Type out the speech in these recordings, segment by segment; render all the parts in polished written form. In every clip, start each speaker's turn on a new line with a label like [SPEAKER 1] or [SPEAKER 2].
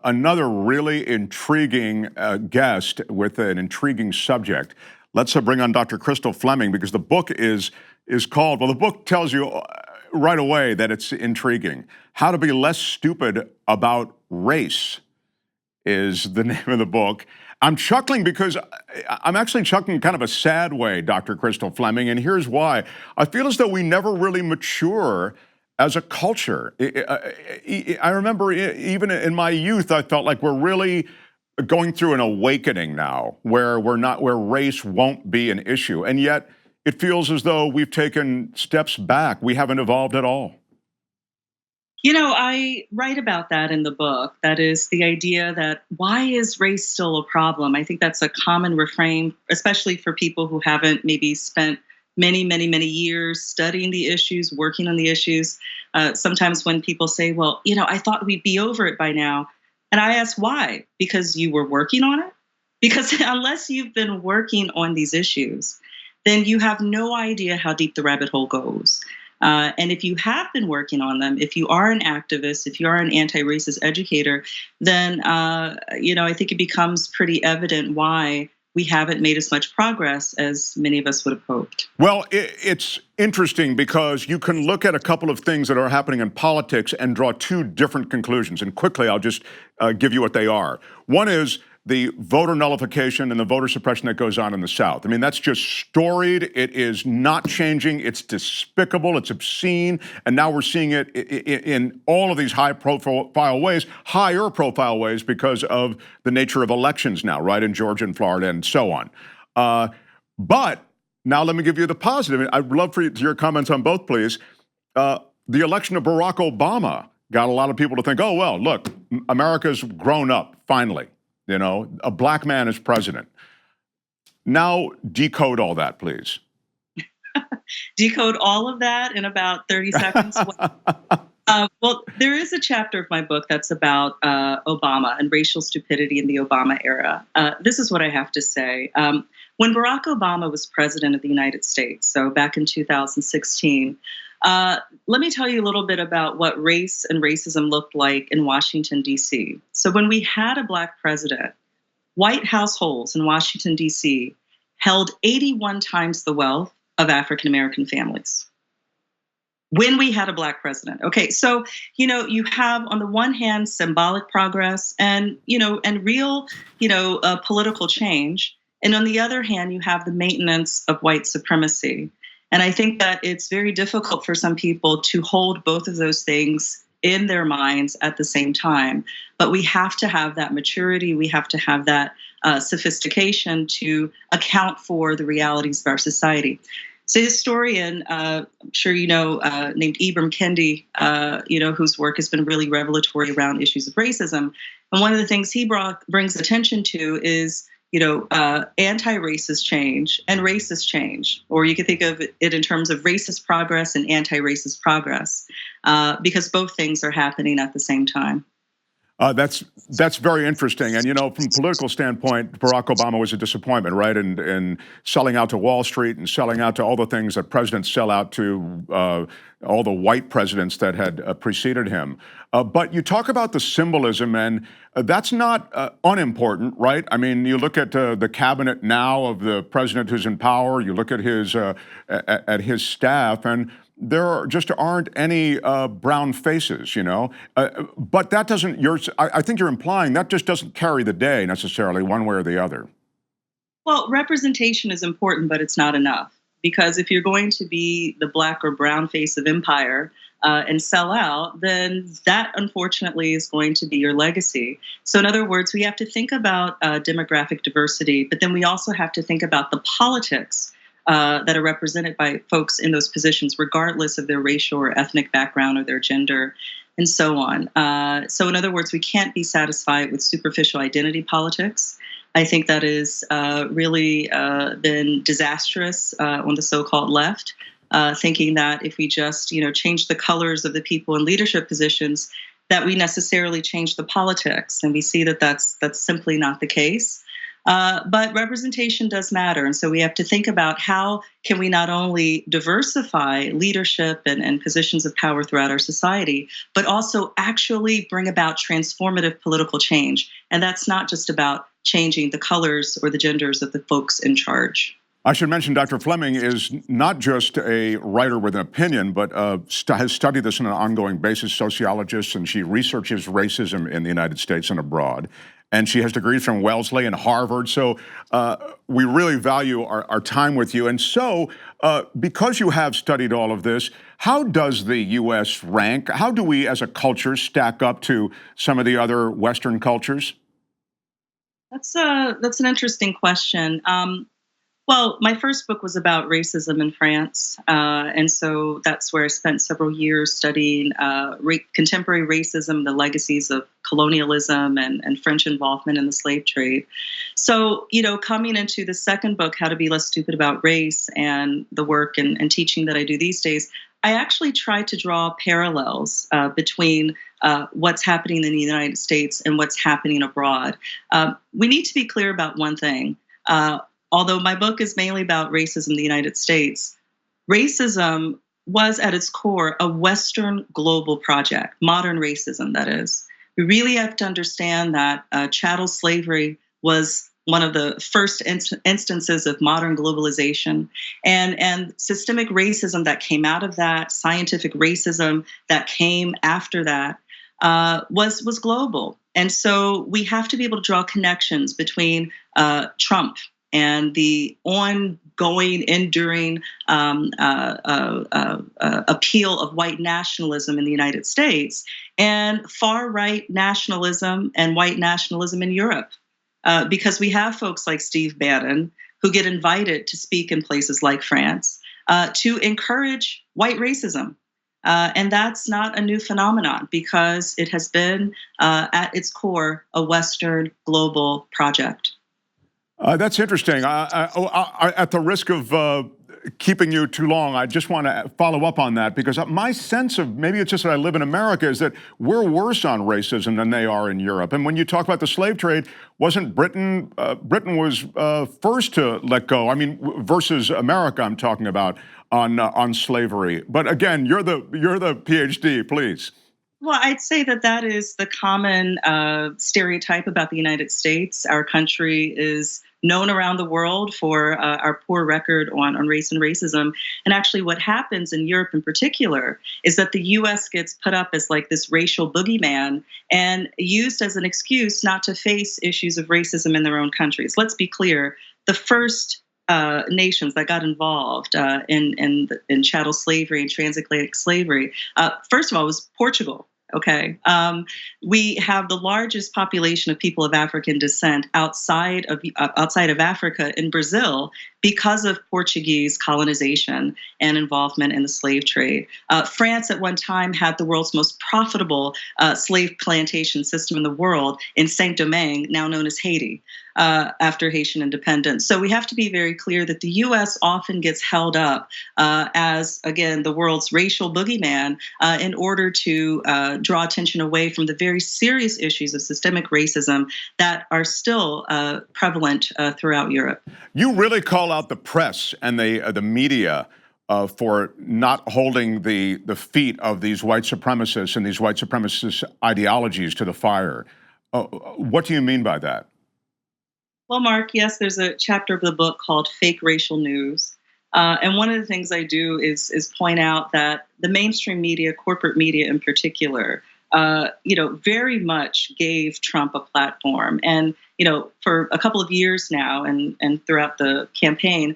[SPEAKER 1] another really intriguing guest with an intriguing subject. Let's bring on Dr. Crystal Fleming because the book is called. Well, the book tells you right away that it's intriguing. How to Be Less Stupid About Race is the name of the book. I'm chuckling because I'm actually chuckling in kind of a sad way, Dr. Crystal Fleming, and here's why. I feel as though we never really mature as a culture. I remember even in my youth, I felt like we're really going through an awakening now where where race won't be an issue. And yet it feels as though we've taken steps back. We haven't evolved at all.
[SPEAKER 2] You know, I write about that in the book. That is the idea that why is race still a problem? I think that's a common refrain, especially for people who haven't maybe spent many years studying the issues, working on the issues. Sometimes when people say, well, I thought we'd be over it by now. And I ask why? Because you were working on it? Because unless you've been working on these issues, then you have no idea how deep the rabbit hole goes. And if you have been working on them, if you are an activist, if you are an anti-racist educator, then, I think it becomes pretty evident why we haven't made as much progress as many of us would have hoped.
[SPEAKER 1] Well, it's interesting because you can look at a couple of things that are happening in politics and draw two different conclusions. And quickly, I'll just give you what they are. One is the voter nullification and the voter suppression that goes on in the South. I mean, that's just storied. It is not changing. It's despicable. It's obscene. And now we're seeing it in all of these higher profile ways because of the nature of elections now, right, in Georgia and Florida and so on. But now let me give you the positive. I'd love for your comments on both, please. The election of Barack Obama got a lot of people to think, oh, well, look, America's grown up, finally. A black man is president. Now decode all that, please.
[SPEAKER 2] Decode all of that in about 30 seconds? Well, there is a chapter of my book that's about Obama and racial stupidity in the Obama era. This is what I have to say. When Barack Obama was president of the United States, so back in 2016, let me tell you a little bit about what race and racism looked like in Washington, D.C. So when we had a black president, white households in Washington, D.C. held 81 times the wealth of African-American families. When we had a black president. Okay, so, you have on the one hand, symbolic progress and real, political change. And on the other hand, you have the maintenance of white supremacy. And I think that it's very difficult for some people to hold both of those things in their minds at the same time. But we have to have that maturity. We have to have that sophistication to account for the realities of our society. So a historian, I'm sure named Ibram Kendi, whose work has been really revelatory around issues of racism. And one of the things he brings attention to is anti-racist change and racist change, or you could think of it in terms of racist progress and anti-racist progress, because both things are happening at the same time.
[SPEAKER 1] That's very interesting. And, from a political standpoint, Barack Obama was a disappointment, right? And selling out to Wall Street and selling out to all the things that presidents sell out to, all the white presidents that had preceded him. But you talk about the symbolism, and that's not unimportant, right? I mean, you look at the cabinet now of the president who's in power. You look at his staff, and there just aren't any brown faces, but that doesn't. I think you're implying that just doesn't carry the day necessarily, one way or the other.
[SPEAKER 2] Well, representation is important, but it's not enough. Because if you're going to be the black or brown face of empire and sell out, then that unfortunately is going to be your legacy. So in other words, we have to think about demographic diversity, but then we also have to think about the politics that are represented by folks in those positions, regardless of their racial or ethnic background or their gender, and so on. So in other words, we can't be satisfied with superficial identity politics. I think that has really been disastrous on the so-called left, thinking that if we just, change the colors of the people in leadership positions, that we necessarily change the politics. And we see that that's simply not the case. But representation does matter. And so we have to think about how can we not only diversify leadership and positions of power throughout our society, but also actually bring about transformative political change. And that's not just about changing the colors or the genders of the folks in charge.
[SPEAKER 1] I should mention Dr. Fleming is not just a writer with an opinion, but has studied this on an ongoing basis, sociologist, and she researches racism in the United States and abroad. And she has degrees from Wellesley and Harvard. So we really value our time with you. And so, because you have studied all of this, how does the U.S. rank? How do we as a culture stack up to some of the other Western cultures?
[SPEAKER 2] That's an interesting question. Well, my first book was about racism in France. And so that's where I spent several years studying contemporary racism, the legacies of colonialism and French involvement in the slave trade. So, coming into the second book, How to Be Less Stupid About Race, and the work and teaching that I do these days, I actually tried to draw parallels between what's happening in the United States and what's happening abroad. We need to be clear about one thing. Although my book is mainly about racism in the United States, racism was at its core a Western global project, modern racism, that is. We really have to understand that chattel slavery was one of the first instances of modern globalization, and systemic racism that came out of that, scientific racism that came after that, was global. And so we have to be able to draw connections between Trump and the ongoing, enduring appeal of white nationalism in the United States and far-right nationalism and white nationalism in Europe. Because we have folks like Steve Bannon who get invited to speak in places like France to encourage white racism. And that's not a new phenomenon because it has been at its core a Western global project.
[SPEAKER 1] That's interesting. At the risk of keeping you too long, I just want to follow up on that because my sense of, maybe it's just that I live in America, is that we're worse on racism than they are in Europe. And when you talk about the slave trade, wasn't Britain, Britain was first to let go? I mean, versus America, I'm talking about on slavery. But again, you're the PhD, please.
[SPEAKER 2] Well, I'd say that is the common stereotype about the United States. Our country is known around the world for our poor record on race and racism. And actually what happens in Europe in particular is that the US gets put up as like this racial boogeyman and used as an excuse not to face issues of racism in their own countries. Let's be clear, the first nations that got involved in chattel slavery and transatlantic slavery, first of all, was Portugal. Okay, we have the largest population of people of African descent outside of Africa in Brazil because of Portuguese colonization and involvement in the slave trade. France at one time had the world's most profitable slave plantation system in the world in Saint-Domingue, now known as Haiti, after Haitian independence. So we have to be very clear that the U.S. often gets held up as, again, the world's racial boogeyman in order to draw attention away from the very serious issues of systemic racism that are still prevalent throughout Europe.
[SPEAKER 1] You really call out the press and the media for not holding the feet of these white supremacists and these white supremacist ideologies to the fire. What do you mean by that?
[SPEAKER 2] Well, Mark, yes, there's a chapter of the book called Fake Racial News. And one of the things I do is point out that the mainstream media, corporate media in particular, very much gave Trump a platform. And, for a couple of years now and throughout the campaign,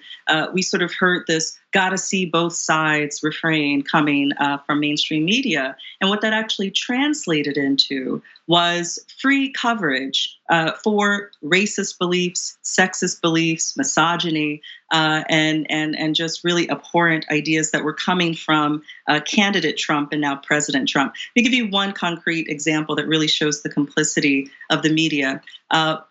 [SPEAKER 2] we sort of heard this gotta see both sides refrain coming from mainstream media. And what that actually translated into was free coverage for racist beliefs, sexist beliefs, misogyny, and just really abhorrent ideas that were coming from candidate Trump and now President Trump. Let me give you one concrete example that really shows the complicity of the media.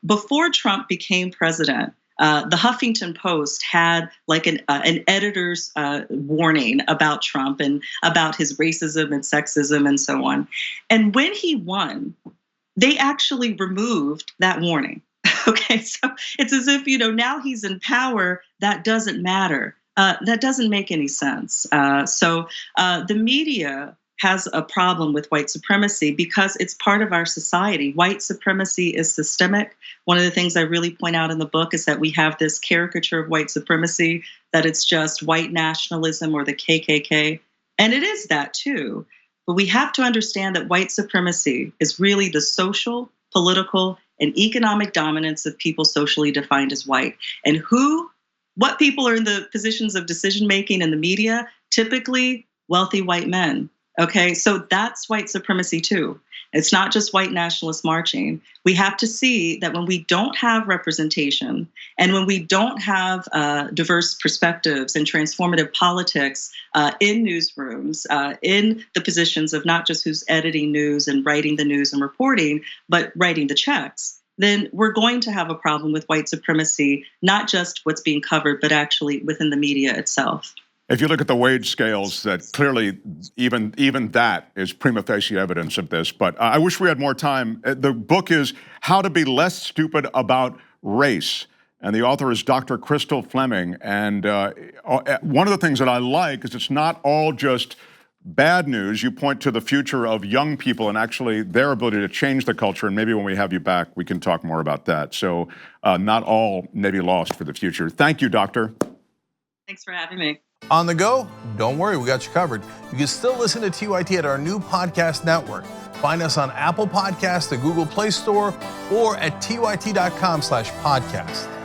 [SPEAKER 2] Before Trump became president, the Huffington Post had like an editor's warning about Trump and about his racism and sexism and so on. And when he won, they actually removed that warning. Okay, so it's as if, now he's in power, that doesn't matter. That doesn't make any sense. So the media has a problem with white supremacy because it's part of our society. White supremacy is systemic. One of the things I really point out in the book is that we have this caricature of white supremacy, that it's just white nationalism or the KKK. And it is that too. But we have to understand that white supremacy is really the social, political, and economic dominance of people socially defined as white. And what people are in the positions of decision making in the media? Typically wealthy white men. Okay, so that's white supremacy too. It's not just white nationalists marching. We have to see that when we don't have representation and when we don't have diverse perspectives and transformative politics in newsrooms, in the positions of not just who's editing news and writing the news and reporting, but writing the checks, then we're going to have a problem with white supremacy, not just what's being covered, but actually within the media itself.
[SPEAKER 1] If you look at the wage scales, that clearly even that is prima facie evidence of this. But I wish we had more time. The book is How to Be Less Stupid About Race, and the author is Dr. Crystal Fleming. And one of the things that I like is it's not all just bad news. You point to the future of young people and actually their ability to change the culture. And maybe when we have you back, we can talk more about that. So not all may be lost for the future. Thank you, Doctor.
[SPEAKER 2] Thanks for having me.
[SPEAKER 3] On the go? Don't worry, we got you covered. You can still listen to TYT at our new podcast network. Find us on Apple Podcasts, the Google Play Store, or at tyt.com/podcast.